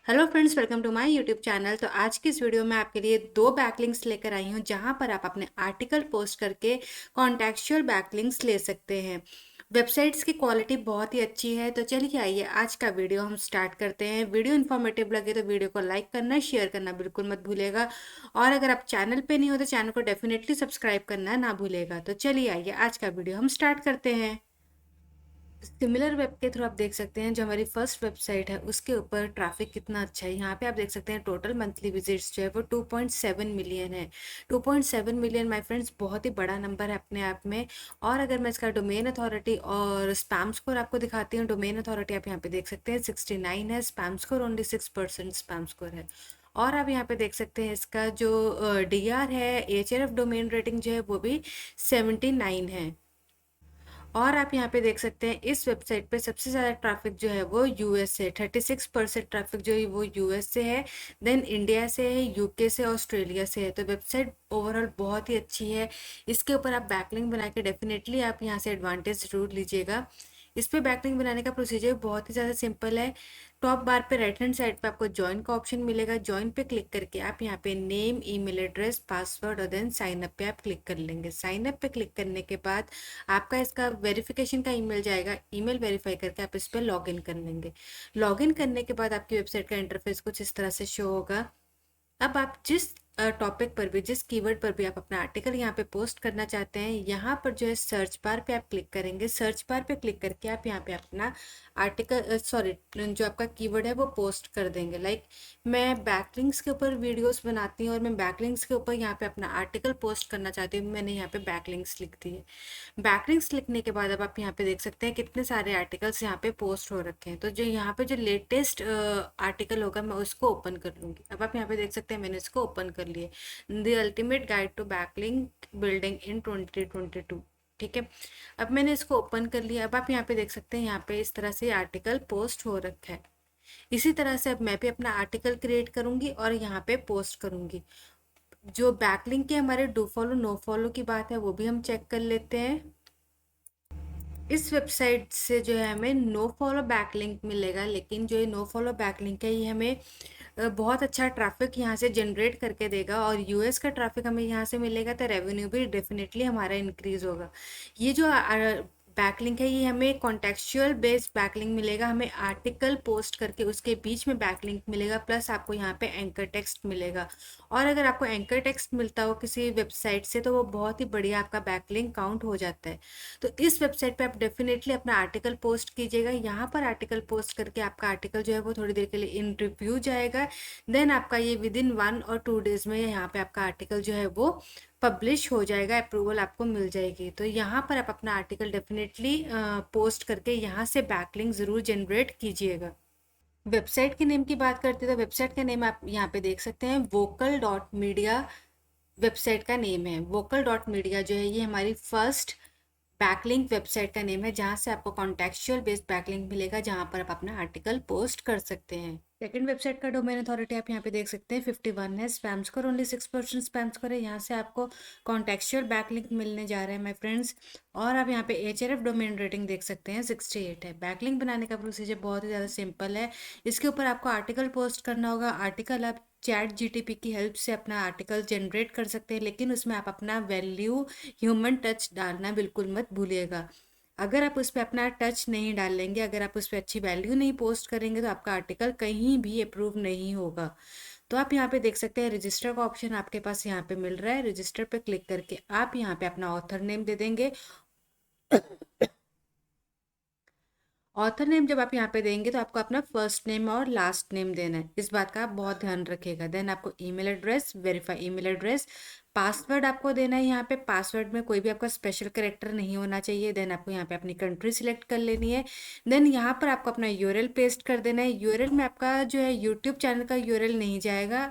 Hello friends, welcome to my YouTube channel. तो आज की इस वीडियो में आपके लिए दो बैकलिंक्स लेकर आई हूँ जहाँ पर आप अपने आर्टिकल पोस्ट करके कॉन्टेक्चुअल बैकलिंक्स ले सकते हैं। वेबसाइट्स की क्वालिटी बहुत ही अच्छी है। तो चलिए आइए आज का वीडियो हम स्टार्ट करते हैं। वीडियो इन्फॉर्मेटिव लगे तो वीडियो को लाइक करना, शेयर करना बिल्कुल मत भूलेगा। और अगर आप चैनल पे नहीं हो तो चैनल को डेफिनेटली सब्सक्राइब करना ना भूलेगा। तो चलिए आइए आज का वीडियो हम स्टार्ट करते हैं। सिमिलर वेब के थ्रू आप देख सकते हैं जो हमारी फर्स्ट वेबसाइट है उसके ऊपर ट्रैफिक कितना अच्छा है। यहाँ पे आप देख सकते हैं टोटल मंथली विजिट्स जो है वो 2.7 मिलियन है। 2.7 मिलियन माय फ्रेंड्स बहुत ही बड़ा नंबर है अपने आप में। और अगर मैं इसका डोमेन अथॉरिटी और स्पैम स्कोर आपको दिखाती हूँ, डोमेन अथॉरिटी आप यहाँ पे देख सकते हैं 69 है, spam score only 6% spam score है। और आप यहाँ पे देख सकते हैं इसका जो DR है, एचआरएफ डोमेन रेटिंग जो है वो भी 79 है। और आप यहाँ पे देख सकते हैं इस वेबसाइट पे सबसे ज़्यादा ट्रैफिक जो है वो यूएस से 36% ट्रैफिक जो है वो यूएस से है। देन इंडिया से है, यूके से, ऑस्ट्रेलिया से है। तो वेबसाइट ओवरऑल बहुत ही अच्छी है। इसके ऊपर आप बैकलिंक बना के डेफिनेटली आप यहाँ से एडवांटेज जरूर लीजिएगा। इस पे बैकलिंक बनाने का प्रोसीजर बहुत ही ज़्यादा सिंपल है। टॉप बार पे राइट हैंड साइड पे आपको ज्वाइन का ऑप्शन मिलेगा। ज्वाइन पे क्लिक करके आप यहाँ पे नेम, ईमेल एड्रेस, पासवर्ड और देन साइन अप पे आप क्लिक कर लेंगे। साइन अप पे क्लिक करने के बाद आपका इसका वेरिफिकेशन का ईमेल जाएगा। ईमेल वेरीफाई करके आप इस पर लॉग इन कर लेंगे। लॉग इन करने के बाद आपकी वेबसाइट का इंटरफेस कुछ इस तरह से शो होगा। अब आप जिस टॉपिक पर भी, जिस कीवर्ड पर भी आप अपना आर्टिकल यहाँ पे पोस्ट करना चाहते हैं, यहाँ पर जो है सर्च बार पे आप क्लिक करेंगे। सर्च बार पे क्लिक करके आप यहाँ पे अपना आर्टिकल सॉरी जो आपका कीवर्ड है वो पोस्ट कर देंगे। लाइक मैं बैकलिंक्स के ऊपर वीडियोस बनाती हूँ और मैं बैकलिंक्स के ऊपर यहाँ पे अपना आर्टिकल पोस्ट करना चाहती हूँ, मैंने यहाँ पे बैकलिंक्स लिख दी है। बैकलिंक्स लिखने के बाद अब आप यहाँ पे देख सकते हैं कितने सारे आर्टिकल्स यहाँ पे पोस्ट हो रखे हैं। तो जो यहाँ पे जो लेटेस्ट आर्टिकल होगा मैं उसको ओपन कर लूंगी। अब आप यहाँ पे देख सकते हैं मैंने इसको ओपन कर लिए, the ultimate guide to backlink building in 2022। ठीक है, अब मैंने इसको ओपन कर लिया। अब आप यहाँ पे देख सकते हैं यहाँ पे इस तरह से आर्टिकल पोस्ट हो रखा है। इसी तरह से अब मैं भी अपना आर्टिकल क्रिएट करूंगी और यहाँ पे पोस्ट करूंगी। जो बैकलिंक के हमारे डू फॉलो नो फॉलो की बात है वो भी हम चेक कर लेते हैं। इस वेबसाइट से जो है हमें नो फॉलो बैकलिंक मिलेगा, लेकिन जो ये नो फॉलो बैकलिंक है ये हमें बहुत अच्छा ट्रैफिक यहाँ से जनरेट करके देगा। और यूएस का ट्रैफिक हमें यहाँ से मिलेगा तो रेवेन्यू भी डेफिनेटली हमारा इंक्रीज होगा। ये जो बैकलिंक है ये हमें कॉन्टेक्चुअल बेस्ड बैकलिंक मिलेगा। हमें आर्टिकल पोस्ट करके उसके बीच में बैकलिंक मिलेगा, प्लस आपको यहाँ पे एंकर टेक्स्ट मिलेगा। और अगर आपको एंकर टेक्स्ट मिलता हो किसी वेबसाइट से तो वो बहुत ही बढ़िया आपका बैकलिंक काउंट हो जाता है। तो इस वेबसाइट पे आप डेफिनेटली अपना आर्टिकल पोस्ट कीजिएगा। यहाँ पर आर्टिकल पोस्ट करके आपका आर्टिकल जो है वो थोड़ी देर के लिए इन रिव्यू जाएगा। देन आपका ये विद इन 1 और 2 डेज में यहाँ पे आपका आर्टिकल जो है वो पब्लिश हो जाएगा, अप्रूवल आपको मिल जाएगी। तो यहाँ पर आप अपना आर्टिकल डेफिनेटली पोस्ट करके यहाँ से बैकलिंक ज़रूर जनरेट कीजिएगा। वेबसाइट के नेम की बात करते हैं तो वेबसाइट का नेम आप यहाँ पे देख सकते हैं, vocal.media वेबसाइट का नेम है। vocal.media जो है ये हमारी फर्स्ट बैकलिंक वेबसाइट का नेम है जहाँ से आपको कॉन्टेक्चुअल बेस्ड बैकलिंक मिलेगा, जहाँ पर आप अपना आर्टिकल पोस्ट कर सकते हैं। सेकंड वेबसाइट का डोमेन अथॉरिटी आप यहाँ पे देख सकते हैं 51 है, spam score only 6% spam score है। यहाँ से आपको कॉन्टेक्चुअल बैकलिंक मिलने जा रहे हैं माय फ्रेंड्स। और आप यहाँ पे एचआरएफ डोमेन रेटिंग देख सकते हैं 68 है। बैकलिंक बनाने का प्रोसीजर बहुत ही ज़्यादा सिंपल है। इसके ऊपर आपको आर्टिकल पोस्ट करना होगा। आर्टिकल आप चैट जीटीपी की हेल्प से अपना आर्टिकल जनरेट कर सकते हैं, लेकिन उसमें आप अपना वैल्यू, ह्यूमन टच डालना बिल्कुल मत भूलिएगा। अगर आप उस पर अपना टच नहीं डालेंगे, अगर आप उस पर अच्छी वैल्यू नहीं पोस्ट करेंगे तो आपका आर्टिकल कहीं भी अप्रूव नहीं होगा। तो आप यहाँ पे देख सकते हैं रजिस्टर का ऑप्शन आपके पास यहाँ पे मिल रहा है। रजिस्टर पे क्लिक करके आप यहाँ पे अपना ऑथर नेम दे देंगे। ऑथर नेम जब आप यहाँ पे देंगे तो आपको अपना फर्स्ट नेम और लास्ट नेम देना है, इस बात का आप बहुत ध्यान रखिएगा। देन आपको email address, verify email address, password आपको देना है। यहाँ पे पासवर्ड में कोई भी आपका स्पेशल करेक्टर नहीं होना चाहिए। देन आपको यहाँ पे अपनी कंट्री सिलेक्ट कर लेनी है। देन यहाँ पर आपको अपना यूआरएल पेस्ट कर देना है। यूआरएल में आपका जो है यूट्यूब चैनल का यूआरएल नहीं जाएगा,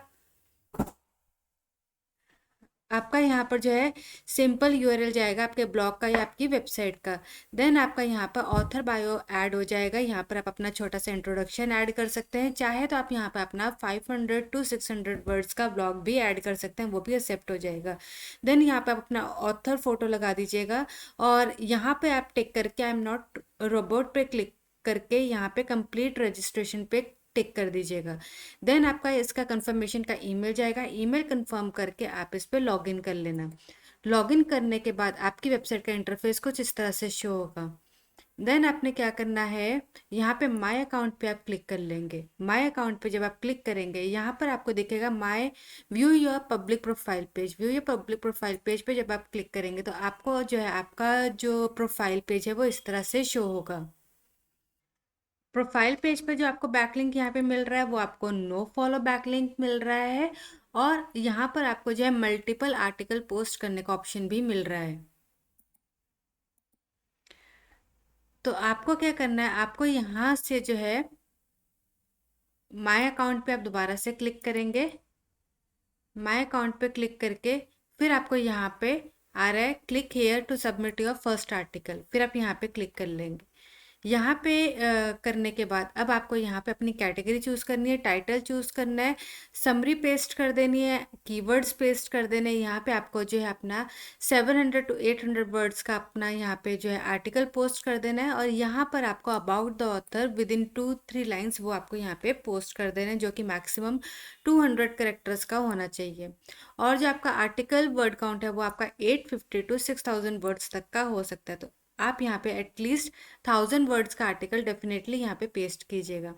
आपका यहाँ पर जो है सिंपल यूआरएल जाएगा आपके ब्लॉग का या आपकी वेबसाइट का। देन आपका यहाँ पर ऑथर बायो ऐड हो जाएगा। यहाँ पर आप अपना छोटा सा इंट्रोडक्शन ऐड कर सकते हैं। चाहे तो आप यहाँ पे अपना 500 to 600 वर्ड्स का ब्लॉग भी ऐड कर सकते हैं, वो भी एक्सेप्ट हो जाएगा। देन यहाँ पे आप अपना ऑथर फोटो लगा दीजिएगा और यहाँ पे आप टिक करके आई एम नॉट रोबोट पे क्लिक करके यहाँ पे कंप्लीट रजिस्ट्रेशन पे टिक कर दीजिएगा। देन आपका इसका कंफर्मेशन का ईमेल जाएगा, ईमेल कंफर्म करके आप इस पे लॉगिन कर लेना। लॉगिन करने के बाद आपकी वेबसाइट का इंटरफेस कुछ इस तरह से शो होगा। देन आपने क्या करना है, यहाँ पे माय अकाउंट पे आप क्लिक कर लेंगे। माय अकाउंट पे जब आप क्लिक करेंगे, यहाँ पर आपको दिखेगा my view your public profile page. View your public profile page पे जब आप क्लिक करेंगे तो आपको जो है आपका जो प्रोफाइल पेज है वो इस तरह से शो होगा। प्रोफाइल पेज पे जो आपको बैकलिंक यहाँ पे मिल रहा है वो आपको नो फॉलो बैकलिंक मिल रहा है, और यहाँ पर आपको जो है मल्टीपल आर्टिकल पोस्ट करने का ऑप्शन भी मिल रहा है। तो आपको क्या करना है, आपको यहाँ से जो है माय अकाउंट पे आप दोबारा से क्लिक करेंगे। माय अकाउंट पे क्लिक करके फिर आपको यहाँ पे आ रहा है click here to submit your first article, फिर आप यहाँ पे क्लिक कर लेंगे। यहाँ पे करने के बाद अब आपको यहाँ पे अपनी कैटेगरी चूज़ करनी है, टाइटल चूज़ करना है, समरी पेस्ट कर देनी है, कीवर्ड्स पेस्ट कर देने हैं। यहाँ पे आपको जो है अपना 700 to 800 वर्ड्स का अपना यहाँ पे जो है आर्टिकल पोस्ट कर देना है, और यहाँ पर आपको about the author with in 2-3 lines वो आपको यहाँ पे पोस्ट कर देना है, जो कि मैक्सिमम 200 करेक्टर्स का होना चाहिए। और जो आपका आर्टिकल वर्ड काउंट है वो आपका 850 to 6000 वर्ड्स तक का हो सकता है। तो आप यहाँ पे एटलीस्ट 1000 वर्ड्स का आर्टिकल डेफिनेटली यहाँ पे पेस्ट कीजिएगा।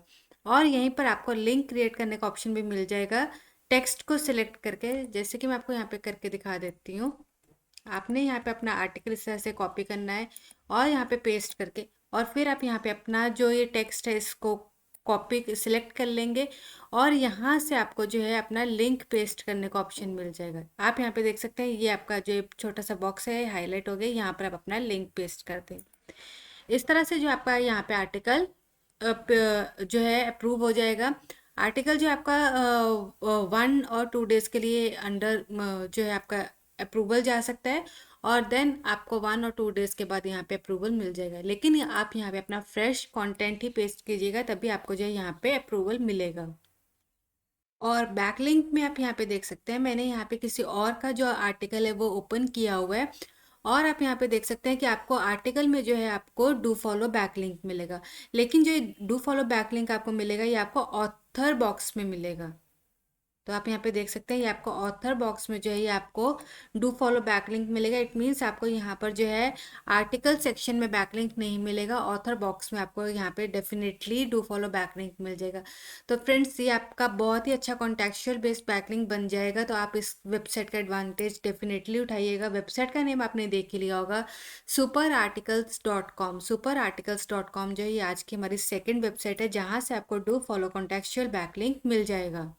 और यहीं पर आपको लिंक क्रिएट करने का ऑप्शन भी मिल जाएगा टेक्स्ट को सिलेक्ट करके, जैसे कि मैं आपको यहाँ पे करके दिखा देती हूँ। आपने यहाँ पे अपना आर्टिकल इस तरह से कॉपी करना है और यहाँ पे पेस्ट करके, और फिर आप यहाँ पे अपना जो ये टेक्स्ट है इसको कॉपी सिलेक्ट कर लेंगे, और यहाँ से आपको जो है अपना लिंक पेस्ट करने का ऑप्शन मिल जाएगा। आप यहाँ पे देख सकते हैं ये आपका जो छोटा सा बॉक्स है हाईलाइट हो गया, यहाँ पर आप अपना लिंक पेस्ट कर दें। इस तरह से जो आपका यहाँ पे आर्टिकल जो है अप्रूव हो जाएगा। आर्टिकल जो आपका 1 और 2 डेज के लिए अंडर जो है आपका अप्रूवल जा सकता है, और देन आपको 1 और 2 डेज के बाद यहाँ पे अप्रूवल मिल जाएगा। लेकिन आप यहाँ पे अपना फ्रेश कंटेंट ही पेस्ट कीजिएगा, तभी आपको जो है यहाँ पे अप्रूवल मिलेगा। और बैकलिंक में आप यहाँ पे देख सकते हैं मैंने यहाँ पे किसी और का जो आर्टिकल है वो ओपन किया हुआ है, और आप यहाँ पे देख सकते हैं कि आपको आर्टिकल में जो है आपको डू फॉलो बैकलिंक मिलेगा, लेकिन जो डू फॉलो बैकलिंक आपको मिलेगा ये आपको ऑथर बॉक्स में मिलेगा। तो आप यहाँ पे देख सकते हैं ये आपको ऑथर बॉक्स में जो है ये आपको डू फॉलो बैकलिंक मिलेगा। इट मीन्स आपको यहाँ पर जो है आर्टिकल सेक्शन में बैकलिंक नहीं मिलेगा, ऑथर बॉक्स में आपको यहाँ पे डेफिनेटली डू फॉलो बैकलिंक मिल जाएगा। तो फ्रेंड्स ये आपका बहुत ही अच्छा कॉन्टेक्चुअल बेस्ड बैकलिंक बन जाएगा। तो आप इस वेबसाइट का एडवांटेज डेफिनेटली उठाइएगा। वेबसाइट का नेम आपने देख ही लिया होगा, superarticles.com। superarticles.com जो है ये आज की हमारी सेकेंड वेबसाइट है जहाँ से आपको डू फॉलो कॉन्टेक्चुअल बैकलिंक मिल जाएगा।